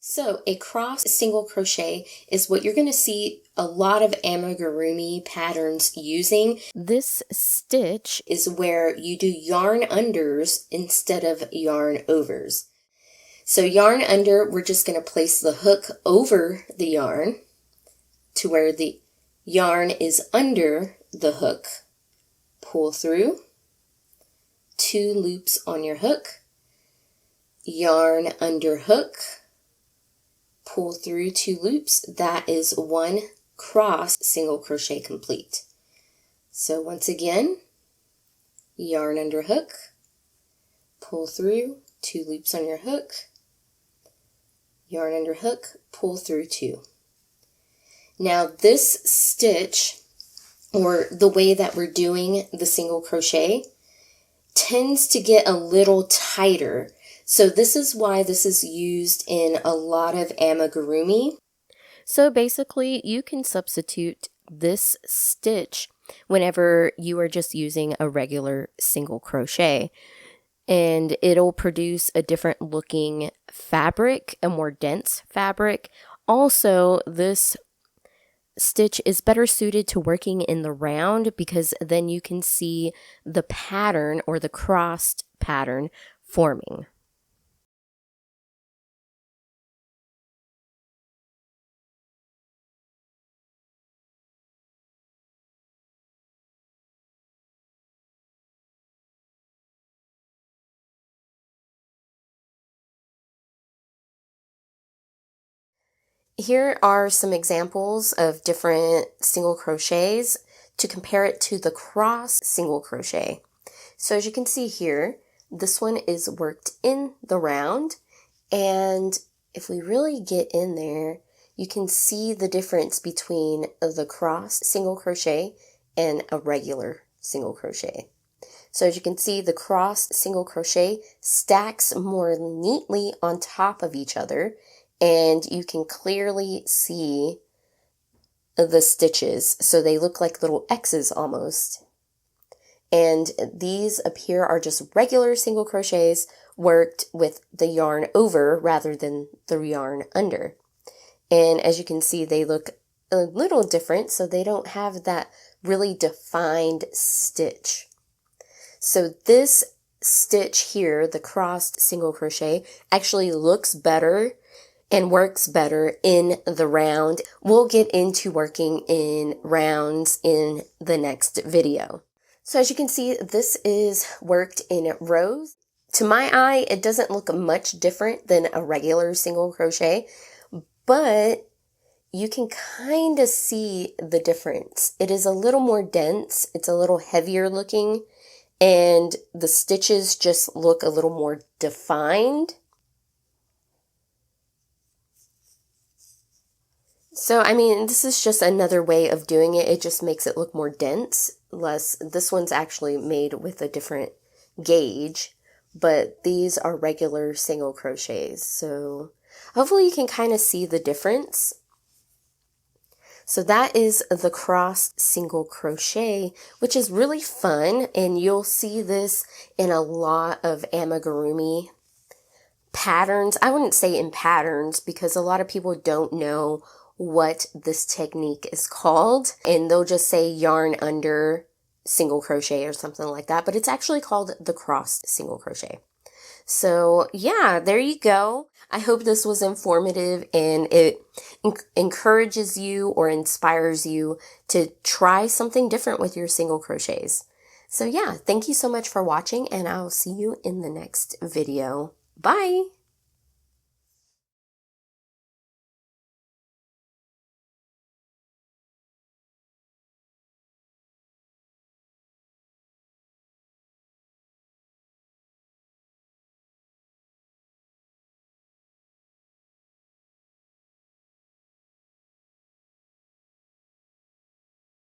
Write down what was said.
So a cross single crochet is what you're going to see a lot of amigurumi patterns using. This stitch is where you do yarn unders instead of yarn overs. So yarn under, we're just going to place the hook over the yarn to where the yarn is under the hook. Pull through, 2 loops on your hook, yarn under hook, pull through 2 loops. That is 1 cross single crochet complete. So once again, yarn under hook, pull through 2 loops on your hook, yarn under hook, pull through 2. Now this stitch, or the way that we're doing the single crochet, tends to get a little tighter. So this is why this is used in a lot of amigurumi. So basically you can substitute this stitch whenever you are just using a regular single crochet, and it'll produce a different looking fabric, a more dense fabric. Also, this stitch is better suited to working in the round because then you can see the pattern or the crossed pattern forming. Here are some examples of different single crochets to compare it to the cross single crochet. So as you can see here, this one is worked in the round, and if we really get in there, you can see the difference between the cross single crochet and a regular single crochet. So as you can see, the cross single crochet stacks more neatly on top of each other, and you can clearly see the stitches. So they look like little X's almost. And these up here are just regular single crochets worked with the yarn over rather than the yarn under. And as you can see, they look a little different, so they don't have that really defined stitch. So this stitch here, the crossed single crochet, actually looks better and works better in the round. We'll get into working in rounds in the next video. So as you can see, this is worked in rows. To my eye, it doesn't look much different than a regular single crochet, but you can kind of see the difference. It is a little more dense, it's a little heavier looking, and the stitches just look a little more defined. So, I mean, this is just another way of doing it. It just makes it look more dense, this one's actually made with a different gauge, but these are regular single crochets. So hopefully you can kind of see the difference. So that is the cross single crochet, which is really fun, and you'll see this in a lot of amigurumi patterns. I wouldn't say in patterns because a lot of people don't know what this technique is called, and they'll just say yarn under single crochet or something like that, but it's actually called the cross single crochet. So yeah, there you go. I hope this was informative and it encourages you or inspires you to try something different with your single crochets. So yeah, thank you so much for watching, and I'll see you in the next video. Bye!